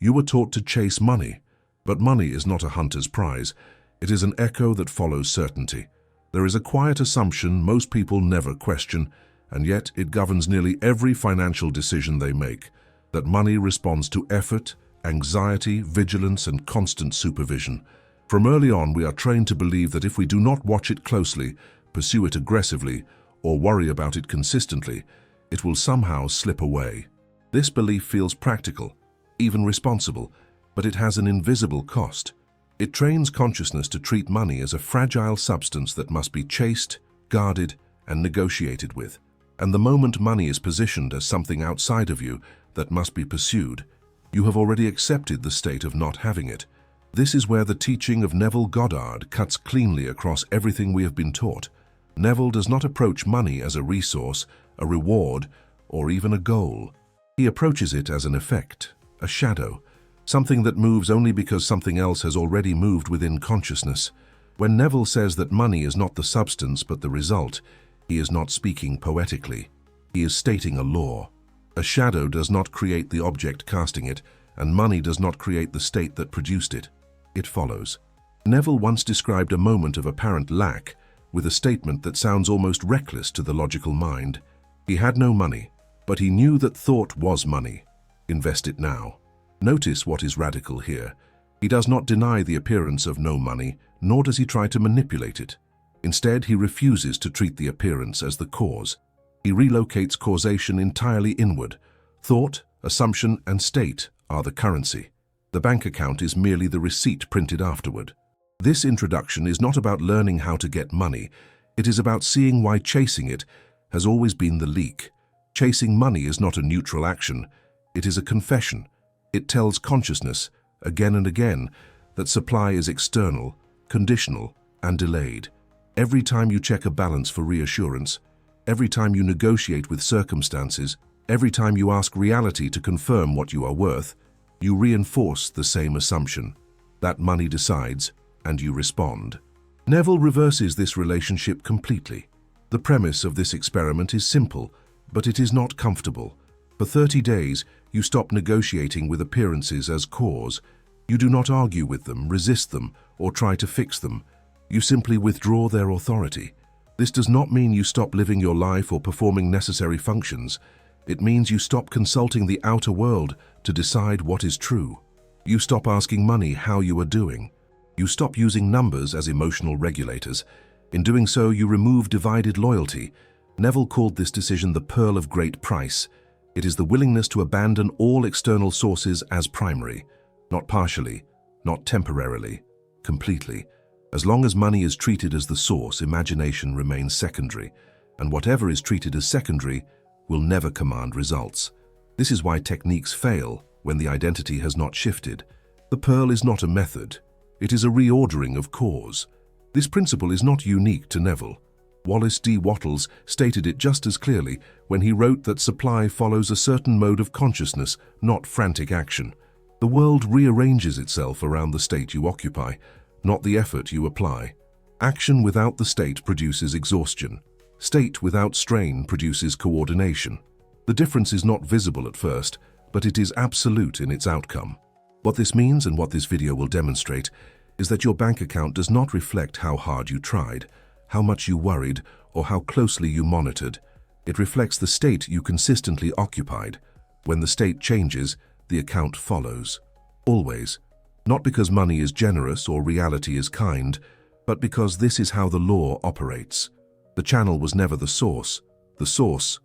You were taught to chase money, but money is not a hunter's prize. It is an echo that follows certainty. There is a quiet assumption most people never question, and yet it governs nearly every financial decision they make, that money responds to effort, anxiety, vigilance, and constant supervision. From early on, we are trained to believe that if we do not watch it closely, pursue it aggressively, or worry about it consistently, it will somehow slip away. This belief feels practical, even responsible, but it has an invisible cost. It trains consciousness to treat money as a fragile substance that must be chased, guarded, and negotiated with. And the moment money is positioned as something outside of you that must be pursued, you have already accepted the state of not having it. This is where the teaching of Neville Goddard cuts cleanly across everything we have been taught. Neville does not approach money as a resource, a reward, or even a goal. He approaches it as an effect, a shadow, something that moves only because something else has already moved within consciousness. When Neville says that money is not the substance but the result, he is not speaking poetically. He is stating a law. A shadow does not create the object casting it, and money does not create the state that produced it. It follows. Neville once described a moment of apparent lack with a statement that sounds almost reckless to the logical mind. He had no money, but he knew that thought was money. Invest it now. Notice what is radical here. He does not deny the appearance of no money, nor does he try to manipulate it. Instead, he refuses to treat the appearance as the cause. He relocates causation entirely inward. Thought, assumption, and state are the currency. The bank account is merely the receipt printed afterward. This introduction is not about learning how to get money. It is about seeing why chasing it has always been the leak. Chasing money is not a neutral action. It is a confession. It tells consciousness, again and again, that supply is external, conditional, and delayed. Every time you check a balance for reassurance, every time you negotiate with circumstances, every time you ask reality to confirm what you are worth, you reinforce the same assumption. That money decides, and you respond. Neville reverses this relationship completely. The premise of this experiment is simple, but it is not comfortable. For 30 days, you stop negotiating with appearances as cause. You do not argue with them, resist them, or try to fix them. You simply withdraw their authority. This does not mean you stop living your life or performing necessary functions. It means you stop consulting the outer world to decide what is true. You stop asking money how you are doing. You stop using numbers as emotional regulators. In doing so, you remove divided loyalty. Neville called this decision the pearl of great price. It is the willingness to abandon all external sources as primary, not partially, not temporarily, completely. As long as money is treated as the source, imagination remains secondary, and whatever is treated as secondary will never command results. This is why techniques fail when the identity has not shifted. The pearl is not a method. It is a reordering of cause. This principle is not unique to Neville. Wallace D. Wattles stated it just as clearly when he wrote that supply follows a certain mode of consciousness, not frantic action. The world rearranges itself around the state you occupy, not the effort you apply. Action without the state produces exhaustion. State without strain produces coordination. The difference is not visible at first, but it is absolute in its outcome. What this means, and what this video will demonstrate, is that your bank account does not reflect how hard you tried, how much you worried, or how closely you monitored. It reflects the state you consistently occupied. When the state changes, the account follows. Always. Not because money is generous or reality is kind, but because this is how the law operates. The channel was never the source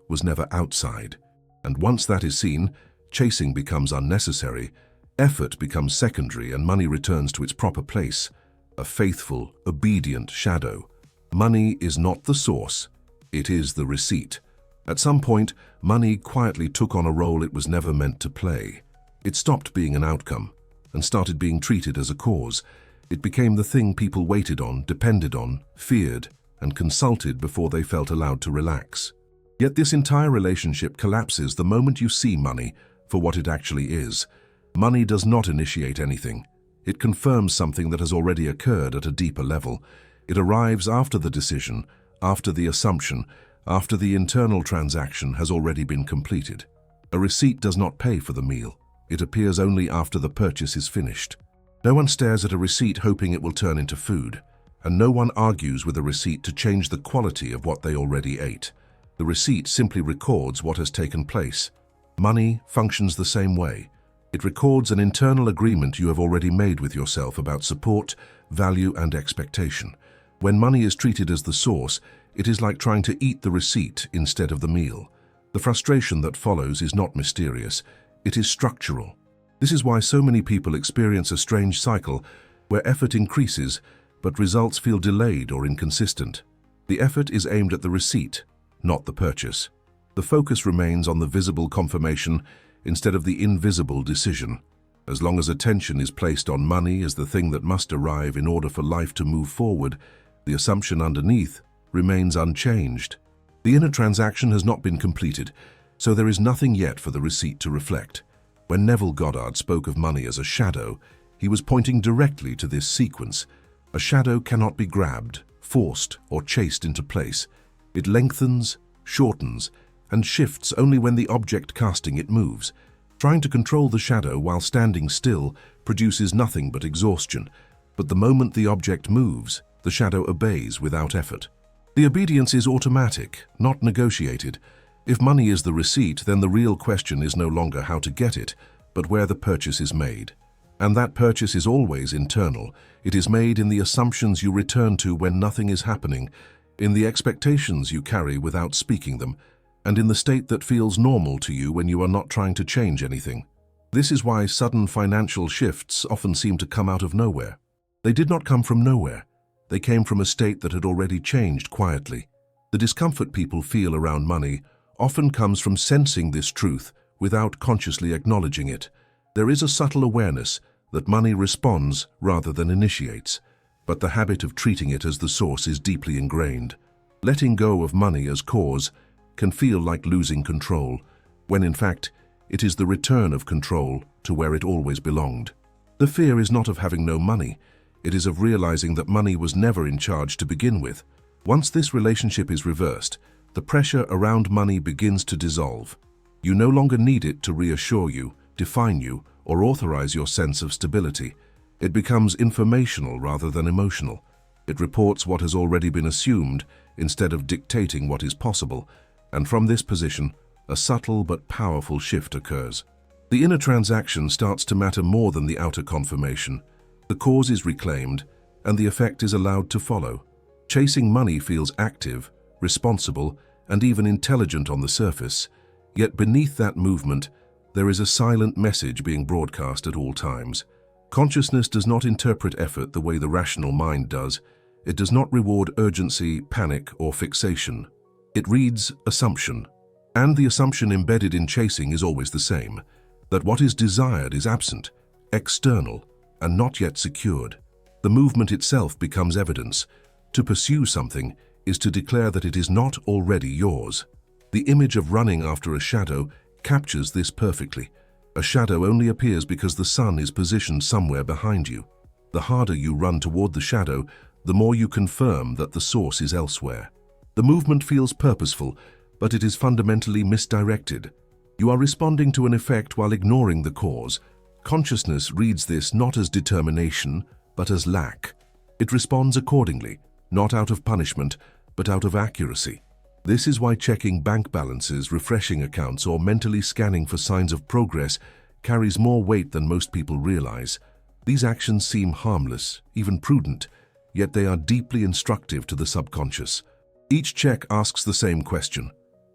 was never outside. And once that is seen, chasing becomes unnecessary, effort becomes secondary, and money returns to its proper place, a faithful, obedient shadow. Money is not the source, it is the receipt. At some point, money quietly took on a role it was never meant to play. It stopped being an outcome and started being treated as a cause. It became the thing people waited on, depended on, feared, and consulted before they felt allowed to relax. Yet this entire relationship collapses the moment you see money for what it actually is. Money does not initiate anything. It confirms something that has already occurred at a deeper level. It arrives after the decision, after the assumption, after the internal transaction has already been completed. A receipt does not pay for the meal. It appears only after the purchase is finished. No one stares at a receipt hoping it will turn into food, and no one argues with a receipt to change the quality of what they already ate. The receipt simply records what has taken place. Money functions the same way. It records an internal agreement you have already made with yourself about support, value, and expectation. When money is treated as the source, it is like trying to eat the receipt instead of the meal. The frustration that follows is not mysterious, it is structural. This is why so many people experience a strange cycle where effort increases, but results feel delayed or inconsistent. The effort is aimed at the receipt, not the purchase. The focus remains on the visible confirmation instead of the invisible decision. As long as attention is placed on money as the thing that must arrive in order for life to move forward, the assumption underneath remains unchanged. The inner transaction has not been completed, so there is nothing yet for the receipt to reflect. When Neville Goddard spoke of money as a shadow, he was pointing directly to this sequence. A shadow cannot be grabbed, forced, or chased into place. It lengthens, shortens, and shifts only when the object casting it moves. Trying to control the shadow while standing still produces nothing but exhaustion, but the moment the object moves, the shadow obeys without effort. The obedience is automatic, not negotiated. If money is the receipt, then the real question is no longer how to get it, but where the purchase is made. And that purchase is always internal. It is made in the assumptions you return to when nothing is happening, in the expectations you carry without speaking them, and in the state that feels normal to you when you are not trying to change anything. This is why sudden financial shifts often seem to come out of nowhere. They did not come from nowhere. They came from a state that had already changed quietly. The discomfort people feel around money often comes from sensing this truth without consciously acknowledging it. There is a subtle awareness that money responds rather than initiates, but the habit of treating it as the source is deeply ingrained. Letting go of money as cause can feel like losing control, when in fact it is the return of control to where it always belonged. The fear is not of having no money, it is of realizing that money was never in charge to begin with. Once this relationship is reversed, the pressure around money begins to dissolve. You no longer need it to reassure you, define you, or authorize your sense of stability. It becomes informational rather than emotional. It reports what has already been assumed instead of dictating what is possible, and from this position, a subtle but powerful shift occurs. The inner transaction starts to matter more than the outer confirmation. The cause is reclaimed, and the effect is allowed to follow. Chasing money feels active, responsible, and even intelligent on the surface, yet beneath that movement, there is a silent message being broadcast at all times. Consciousness does not interpret effort the way the rational mind does. It does not reward urgency, panic, or fixation. It reads assumption, and the assumption embedded in chasing is always the same, that what is desired is absent, external, and not yet secured. The movement itself becomes evidence. To pursue something is to declare that it is not already yours. The image of running after a shadow captures this perfectly. A shadow only appears because the sun is positioned somewhere behind you. The harder you run toward the shadow, the more you confirm that the source is elsewhere. The movement feels purposeful, but it is fundamentally misdirected. You are responding to an effect while ignoring the cause. Consciousness reads this not as determination, but as lack. It responds accordingly, not out of punishment, but out of accuracy. This is why checking bank balances, refreshing accounts, or mentally scanning for signs of progress carries more weight than most people realize. These actions seem harmless, even prudent, yet they are deeply instructive to the subconscious. Each check asks the same question: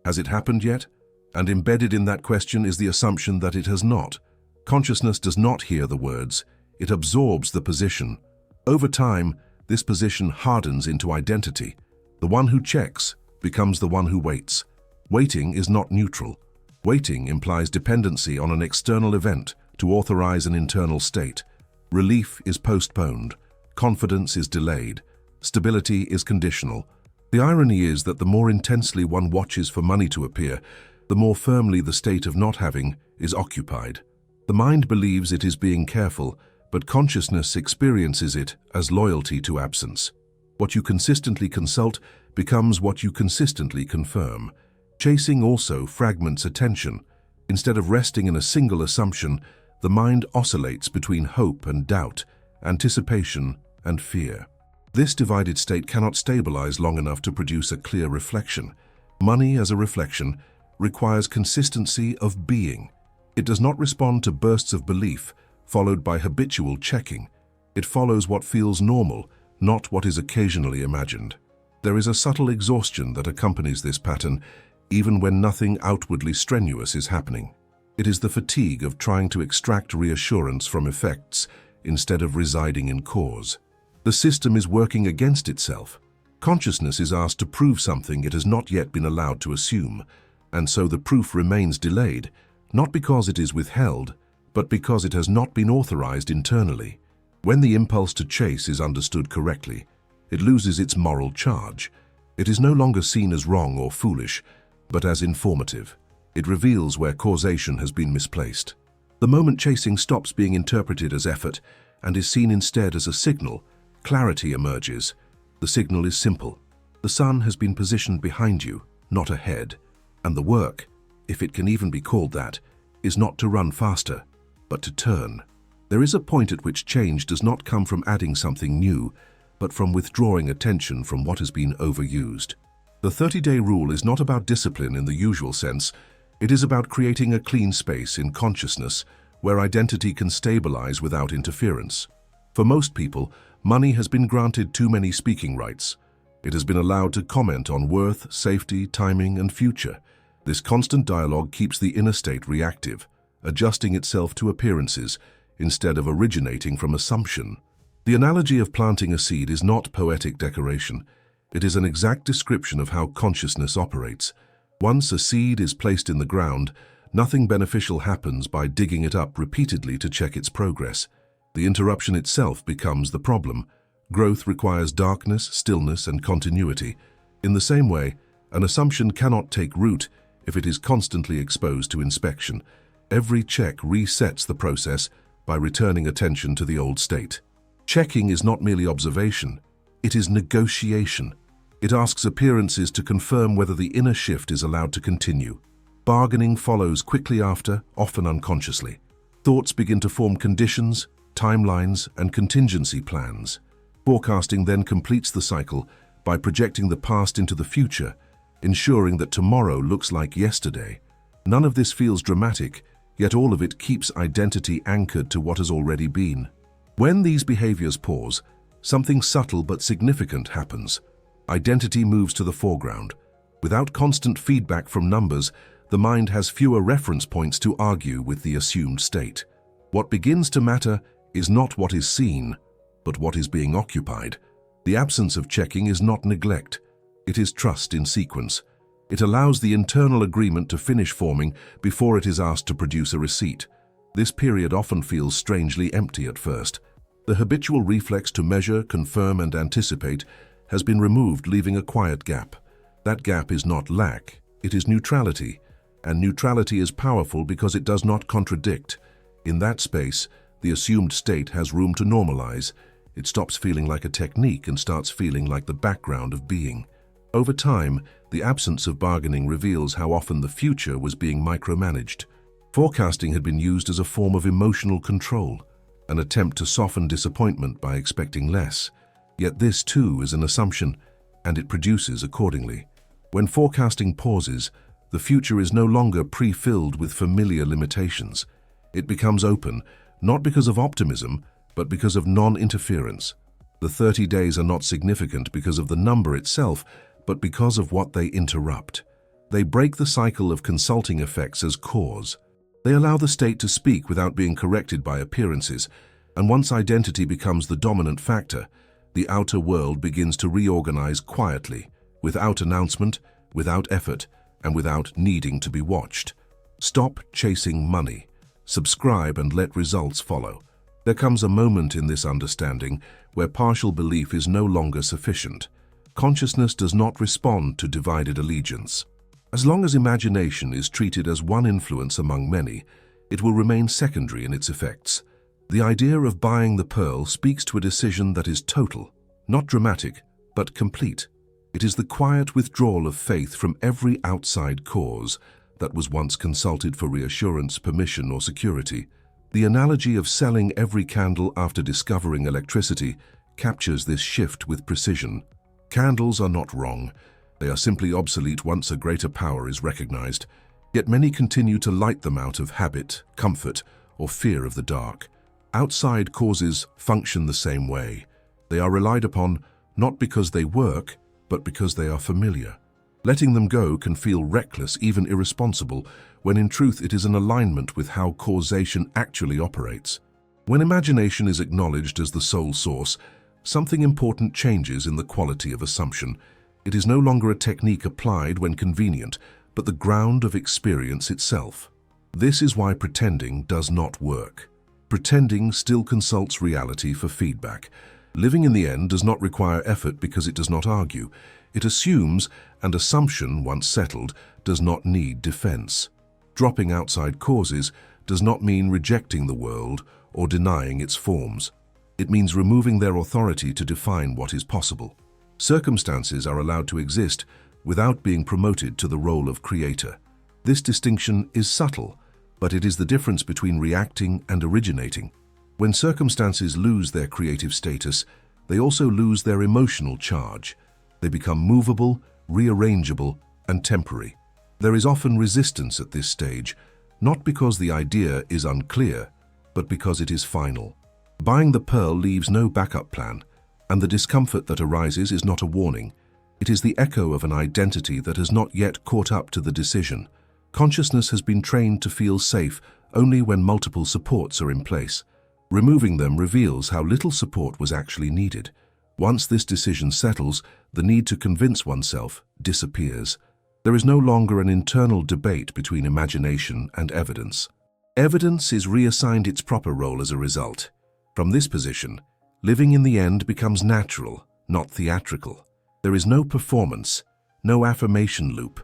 has it happened yet? And embedded in that question is the assumption that it has not. Consciousness does not hear the words, it absorbs the position. Over time, this position hardens into identity. The one who checks becomes the one who waits. Waiting is not neutral. Waiting implies dependency on an external event to authorize an internal state. Relief is postponed. Confidence is delayed. Stability is conditional. The irony is that the more intensely one watches for money to appear, the more firmly the state of not having is occupied. The mind believes it is being careful, but consciousness experiences it as loyalty to absence. What you consistently consult becomes what you consistently confirm. Chasing also fragments attention. Instead of resting in a single assumption, the mind oscillates between hope and doubt, anticipation and fear. This divided state cannot stabilize long enough to produce a clear reflection. Money, as a reflection, requires consistency of being. It does not respond to bursts of belief, followed by habitual checking. It follows what feels normal, not what is occasionally imagined. There is a subtle exhaustion that accompanies this pattern, even when nothing outwardly strenuous is happening. It is the fatigue of trying to extract reassurance from effects instead of residing in cause. The system is working against itself. Consciousness is asked to prove something it has not yet been allowed to assume, and so the proof remains delayed, not because it is withheld, but because it has not been authorized internally. When the impulse to chase is understood correctly, it loses its moral charge. It is no longer seen as wrong or foolish, but as informative. It reveals where causation has been misplaced. The moment chasing stops being interpreted as effort and is seen instead as a signal, clarity emerges. The signal is simple. The sun has been positioned behind you, not ahead. And the work, if it can even be called that, is not to run faster, but to turn. There is a point at which change does not come from adding something new, but from withdrawing attention from what has been overused. The 30-day rule is not about discipline in the usual sense. It is about creating a clean space in consciousness where identity can stabilize without interference. For most people, money has been granted too many speaking rights. It has been allowed to comment on worth, safety, timing, and future. This constant dialogue keeps the inner state reactive, adjusting itself to appearances instead of originating from assumption. The analogy of planting a seed is not poetic decoration. It is an exact description of how consciousness operates. Once a seed is placed in the ground, nothing beneficial happens by digging it up repeatedly to check its progress. The interruption itself becomes the problem. Growth requires darkness, stillness, and continuity. In the same way, an assumption cannot take root if it is constantly exposed to inspection. Every check resets the process by returning attention to the old state. Checking is not merely observation, it is negotiation. It asks appearances to confirm whether the inner shift is allowed to continue. Bargaining follows quickly after, often unconsciously. Thoughts begin to form conditions, timelines, and contingency plans. Forecasting then completes the cycle by projecting the past into the future, ensuring that tomorrow looks like yesterday. None of this feels dramatic, yet all of it keeps identity anchored to what has already been. When these behaviors pause, something subtle but significant happens. Identity moves to the foreground. Without constant feedback from numbers, the mind has fewer reference points to argue with the assumed state. What begins to matter is not what is seen, but what is being occupied. The absence of checking is not neglect. It is trust in sequence. It allows the internal agreement to finish forming before it is asked to produce a receipt. This period often feels strangely empty at first. The habitual reflex to measure, confirm, and anticipate has been removed, leaving a quiet gap. That gap is not lack, it is neutrality. And neutrality is powerful because it does not contradict. In that space, the assumed state has room to normalize. It stops feeling like a technique and starts feeling like the background of being. Over time, the absence of bargaining reveals how often the future was being micromanaged. Forecasting had been used as a form of emotional control, an attempt to soften disappointment by expecting less. Yet this too is an assumption, and it produces accordingly. When forecasting pauses, the future is no longer pre-filled with familiar limitations. It becomes open, not because of optimism, but because of non-interference. The 30 days are not significant because of the number itself, but because of what they interrupt. They break the cycle of consulting effects as cause. They allow the state to speak without being corrected by appearances, and once identity becomes the dominant factor, the outer world begins to reorganize quietly, without announcement, without effort, and without needing to be watched. Stop chasing money. Subscribe and let results follow. There comes a moment in this understanding where partial belief is no longer sufficient. Consciousness does not respond to divided allegiance. As long as imagination is treated as one influence among many, it will remain secondary in its effects. The idea of buying the pearl speaks to a decision that is total, not dramatic, but complete. It is the quiet withdrawal of faith from every outside cause that was once consulted for reassurance, permission, or security. The analogy of selling every candle after discovering electricity captures this shift with precision. Candles are not wrong. They are simply obsolete once a greater power is recognized. Yet many continue to light them out of habit, comfort, or fear of the dark. Outside causes function the same way. They are relied upon not because they work, but because they are familiar. Letting them go can feel reckless, even irresponsible, when in truth it is in alignment with how causation actually operates. When imagination is acknowledged as the sole source, something important changes in the quality of assumption. It is no longer a technique applied when convenient, but the ground of experience itself. This is why pretending does not work. Pretending still consults reality for feedback. Living in the end does not require effort because it does not argue. It assumes, and assumption, once settled, does not need defense. Dropping outside causes does not mean rejecting the world or denying its forms. It means removing their authority to define what is possible. Circumstances are allowed to exist without being promoted to the role of creator. This distinction is subtle, but it is the difference between reacting and originating. When circumstances lose their creative status, they also lose their emotional charge. They become movable, rearrangeable, and temporary. There is often resistance at this stage, not because the idea is unclear, but because it is final. Buying the pearl leaves no backup plan, and the discomfort that arises is not a warning. It is the echo of an identity that has not yet caught up to the decision. Consciousness has been trained to feel safe only when multiple supports are in place. Removing them reveals how little support was actually needed. Once this decision settles, the need to convince oneself disappears. There is no longer an internal debate between imagination and evidence. Evidence is reassigned its proper role as a result. From this position, living in the end becomes natural, not theatrical. There is no performance, no affirmation loop,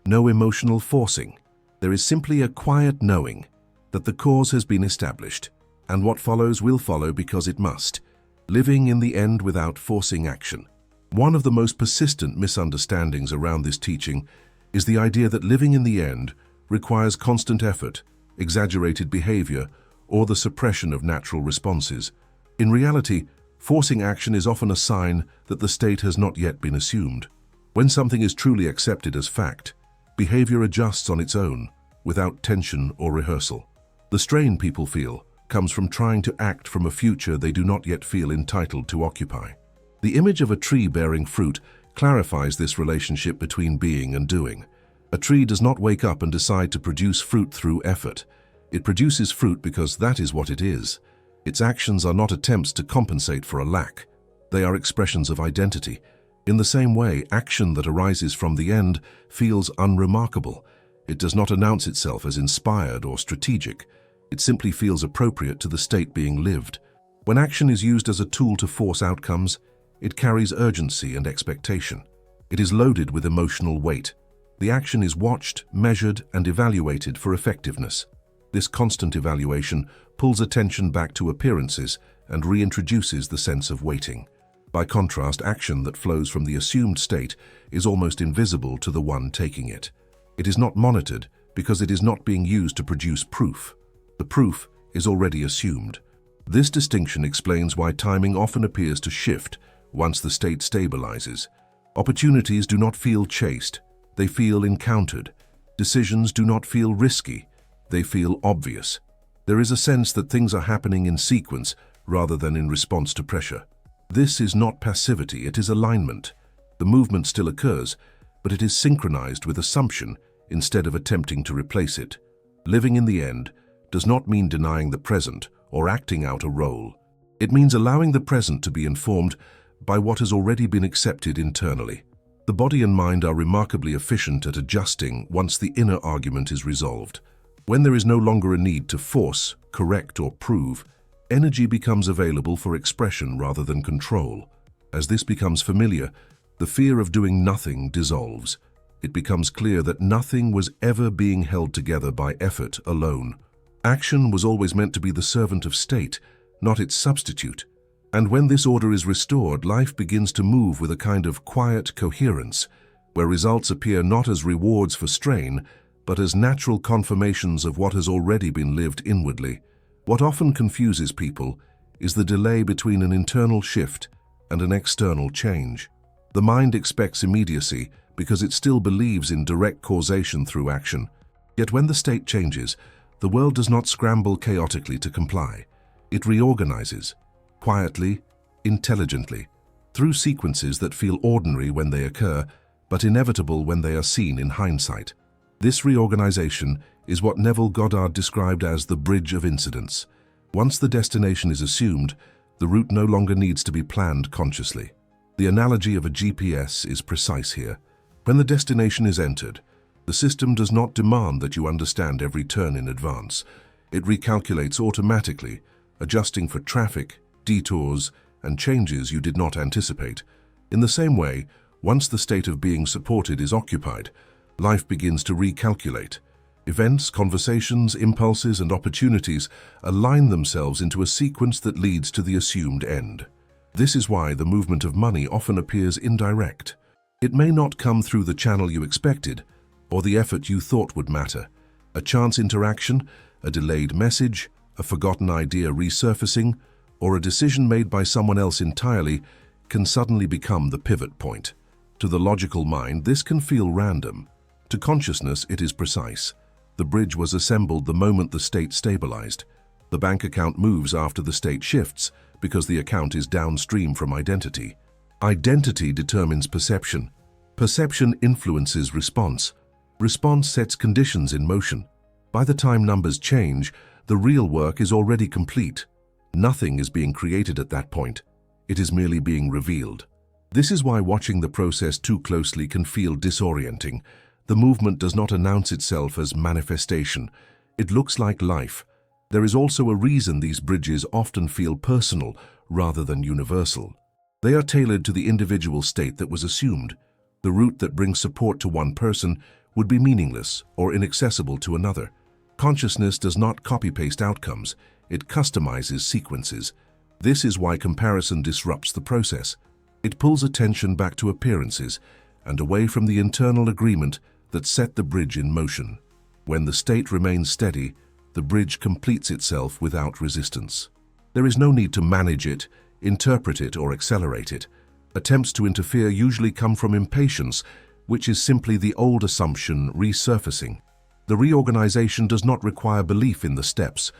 no emotional forcing. There is simply a quiet knowing that the cause has been established, and what follows will follow because it must. Living in the end without forcing action. One of the most persistent misunderstandings around this teaching is the idea that living in the end requires constant effort, exaggerated behavior, or the suppression of natural responses. In reality, forcing action is often a sign that the state has not yet been assumed. When something is truly accepted as fact, behavior adjusts on its own, without tension or rehearsal. The strain people feel comes from trying to act from a future they do not yet feel entitled to occupy. The image of a tree bearing fruit clarifies this relationship between being and doing. A tree does not wake up and decide to produce fruit through effort. It produces fruit because that is what it is. Its actions are not attempts to compensate for a lack. They are expressions of identity. In the same way, action that arises from the end feels unremarkable. It does not announce itself as inspired or strategic. It simply feels appropriate to the state being lived. When action is used as a tool to force outcomes, it carries urgency and expectation. It is loaded with emotional weight. The action is watched, measured, and evaluated for effectiveness. This constant evaluation pulls attention back to appearances and reintroduces the sense of waiting. By contrast, action that flows from the assumed state is almost invisible to the one taking it. It is not monitored because it is not being used to produce proof. The proof is already assumed. This distinction explains why timing often appears to shift once the state stabilizes. Opportunities do not feel chased, they feel encountered. Decisions do not feel risky, they feel obvious. There is a sense that things are happening in sequence rather than in response to pressure. This is not passivity, it is alignment. The movement still occurs, but it is synchronized with assumption instead of attempting to replace it. Living in the end does not mean denying the present or acting out a role. It means allowing the present to be informed by what has already been accepted internally. The body and mind are remarkably efficient at adjusting once the inner argument is resolved. When there is no longer a need to force, correct, or prove, energy becomes available for expression rather than control. As this becomes familiar, the fear of doing nothing dissolves. It becomes clear that nothing was ever being held together by effort alone. Action was always meant to be the servant of state, not its substitute. And when this order is restored, life begins to move with a kind of quiet coherence, where results appear not as rewards for strain, but as natural confirmations of what has already been lived inwardly. What often confuses people is the delay between an internal shift and an external change. The mind expects immediacy because it still believes in direct causation through action. Yet when the state changes, the world does not scramble chaotically to comply. It reorganizes, quietly, intelligently, through sequences that feel ordinary when they occur, but inevitable when they are seen in hindsight. This reorganization is what Neville Goddard described as the bridge of incidents. Once the destination is assumed, the route no longer needs to be planned consciously. The analogy of a GPS is precise here. When the destination is entered, the system does not demand that you understand every turn in advance. It recalculates automatically, adjusting for traffic, detours, and changes you did not anticipate. In the same way, once the state of being supported is occupied, life begins to recalculate. Events, conversations, impulses, and opportunities align themselves into a sequence that leads to the assumed end. This is why the movement of money often appears indirect. It may not come through the channel you expected, or the effort you thought would matter. A chance interaction, a delayed message, a forgotten idea resurfacing, or a decision made by someone else entirely can suddenly become the pivot point. To the logical mind, this can feel random. To consciousness, it is precise. The bridge was assembled the moment the state stabilized. The bank account moves after the state shifts because the account is downstream from identity. Identity determines perception. Perception influences response. Response sets conditions in motion. By the time numbers change, the real work is already complete. Nothing is being created at that point. It is merely being revealed. This is why watching the process too closely can feel disorienting. The movement does not announce itself as manifestation. It looks like life. There is also a reason these bridges often feel personal rather than universal. They are tailored to the individual state that was assumed. The route that brings support to one person would be meaningless or inaccessible to another. Consciousness does not copy-paste outcomes. It customizes sequences. This is why comparison disrupts the process. It pulls attention back to appearances and away from the internal agreement that set the bridge in motion. When the state remains steady, the bridge completes itself without resistance. There is no need to manage it, interpret it, or accelerate it. Attempts to interfere usually come from impatience, which is simply the old assumption resurfacing. The reorganization does not require belief in the steps,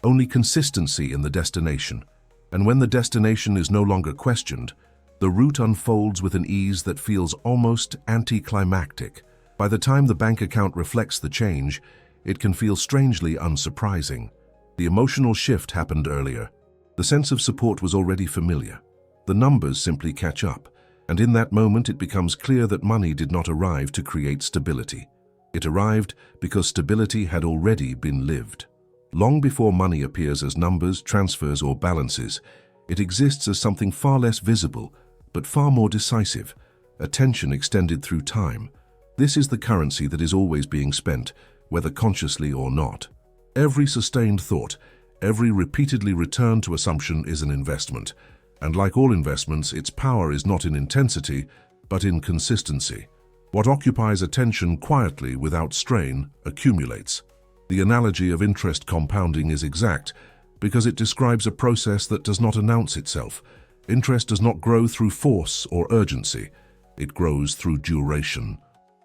only consistency in the destination. And when the destination is no longer questioned, the route unfolds with an ease that feels almost anticlimactic. By the time the bank account reflects the change, it can feel strangely unsurprising. The emotional shift happened earlier. The sense of support was already familiar. The numbers simply catch up, and in that moment it becomes clear that money did not arrive to create stability. It arrived because stability had already been lived. Long before money appears as numbers, transfers, or balances, it exists as something far less visible, but far more decisive, attention extended through time. This is the currency that is always being spent, whether consciously or not. Every sustained thought, every repeatedly returned to assumption is an investment, and like all investments, its power is not in intensity, but in consistency. What occupies attention quietly without strain accumulates. The analogy of interest compounding is exact because it describes a process that does not announce itself. Interest does not grow through force or urgency. It grows through duration.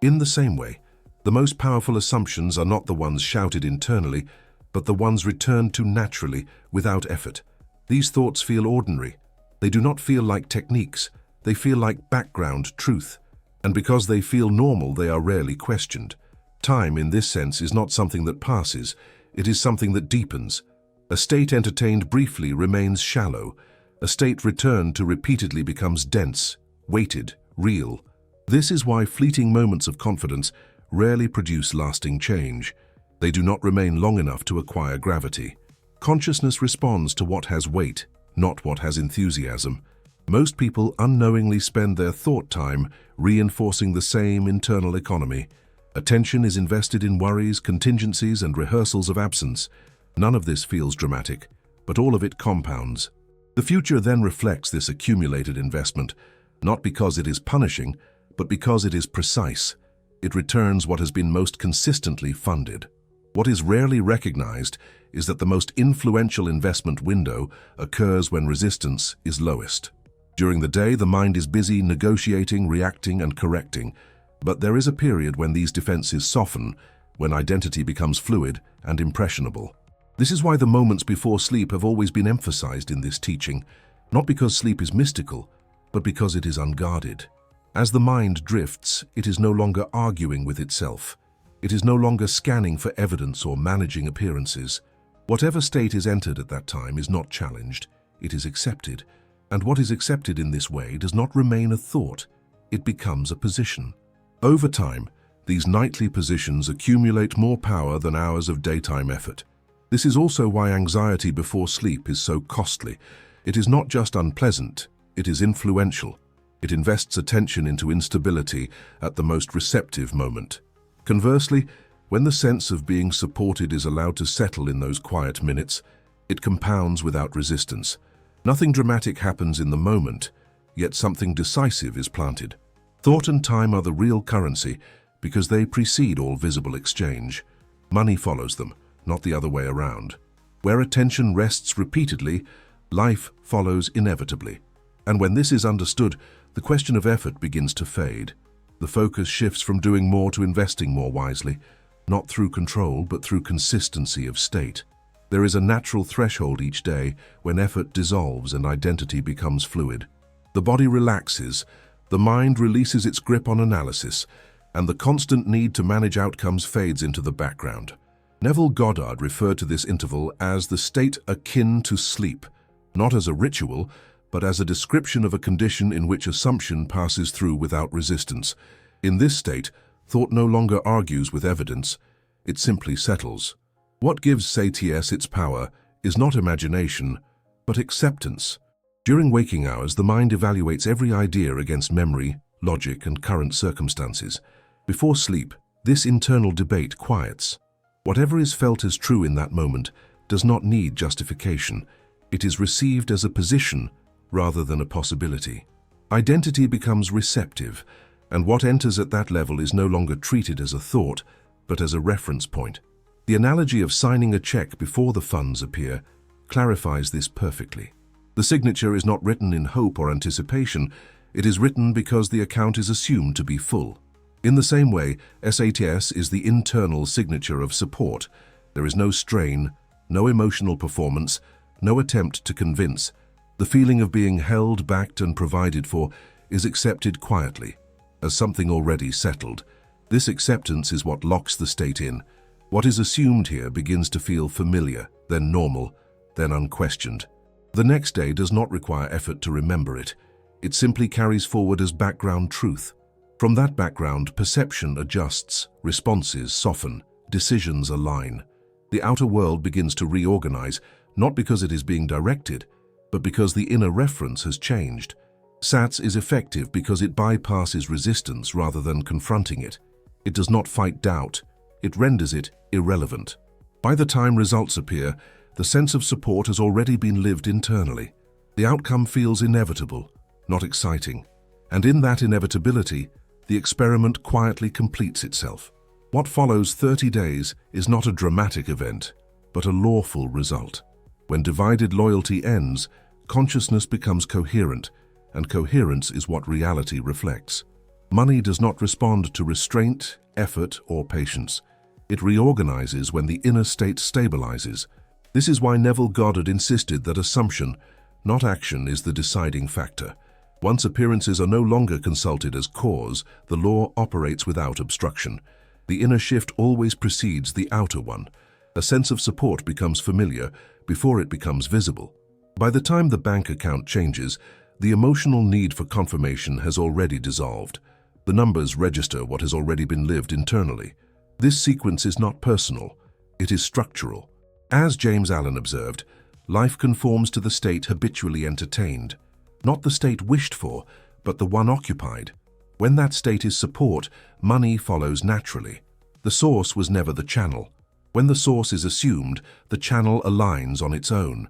In the same way, the most powerful assumptions are not the ones shouted internally, but the ones returned to naturally, without effort. These thoughts feel ordinary. They do not feel like techniques. They feel like background truth. And because they feel normal, they are rarely questioned. Time, in this sense, is not something that passes. It is something that deepens. A state entertained briefly remains shallow. A state returned to repeatedly becomes dense, weighted, real. This is why fleeting moments of confidence rarely produce lasting change. They do not remain long enough to acquire gravity. Consciousness responds to what has weight, not what has enthusiasm. Most people unknowingly spend their thought time reinforcing the same internal economy. Attention is invested in worries, contingencies, and rehearsals of absence. None of this feels dramatic, but all of it compounds. The future then reflects this accumulated investment, not because it is punishing, but because it is precise. It returns what has been most consistently funded. What is rarely recognized is that the most influential investment window occurs when resistance is lowest. During the day, the mind is busy negotiating, reacting, and correcting, but there is a period when these defenses soften, when identity becomes fluid and impressionable. This is why the moments before sleep have always been emphasized in this teaching, not because sleep is mystical, but because it is unguarded. As the mind drifts, it is no longer arguing with itself. It is no longer scanning for evidence or managing appearances. Whatever state is entered at that time is not challenged, it is accepted. And what is accepted in this way does not remain a thought, it becomes a position. Over time, these nightly positions accumulate more power than hours of daytime effort. This is also why anxiety before sleep is so costly. It is not just unpleasant, it is influential. It invests attention into instability at the most receptive moment. Conversely, when the sense of being supported is allowed to settle in those quiet minutes, it compounds without resistance. Nothing dramatic happens in the moment, yet something decisive is planted. Thought and time are the real currency because they precede all visible exchange. Money follows them, not the other way around. Where attention rests repeatedly, life follows inevitably. And when this is understood, the question of effort begins to fade. The focus shifts from doing more to investing more wisely, not through control but through consistency of state. There is a natural threshold each day when effort dissolves and identity becomes fluid. The body relaxes, the mind releases its grip on analysis, and the constant need to manage outcomes fades into the background. Neville Goddard referred to this interval as the state akin to sleep, not as a ritual, but as a description of a condition in which assumption passes through without resistance. In this state, thought no longer argues with evidence, it simply settles. What gives SATS its power is not imagination, but acceptance. During waking hours, the mind evaluates every idea against memory, logic, and current circumstances. Before sleep, this internal debate quiets. Whatever is felt as true in that moment does not need justification. It is received as a position rather than a possibility. Identity becomes receptive, and what enters at that level is no longer treated as a thought, but as a reference point. The analogy of signing a check before the funds appear clarifies this perfectly. The signature is not written in hope or anticipation, it is written because the account is assumed to be full. In the same way, SATS is the internal signature of support. There is no strain, no emotional performance, no attempt to convince. The feeling of being held, backed, and provided for is accepted quietly, as something already settled. This acceptance is what locks the state in. What is assumed here begins to feel familiar, then normal, then unquestioned. The next day does not require effort to remember it. It simply carries forward as background truth. From that background, perception adjusts, responses soften, decisions align. The outer world begins to reorganize, not because it is being directed, but because the inner reference has changed. SATS is effective because it bypasses resistance rather than confronting it. It does not fight doubt. It renders it irrelevant. By the time results appear, the sense of support has already been lived internally. The outcome feels inevitable, not exciting. And in that inevitability, the experiment quietly completes itself. What follows 30 days is not a dramatic event, but a lawful result. When divided loyalty ends, consciousness becomes coherent, and coherence is what reality reflects. Money does not respond to restraint, effort, or patience. It reorganizes when the inner state stabilizes. This is why Neville Goddard insisted that assumption, not action, is the deciding factor. Once appearances are no longer consulted as cause, the law operates without obstruction. The inner shift always precedes the outer one. A sense of support becomes familiar before it becomes visible. By the time the bank account changes, the emotional need for confirmation has already dissolved. The numbers register what has already been lived internally. This sequence is not personal, it is structural. As James Allen observed, life conforms to the state habitually entertained. Not the state wished for, but the one occupied. When that state is support, money follows naturally. The source was never the channel. When the source is assumed, the channel aligns on its own.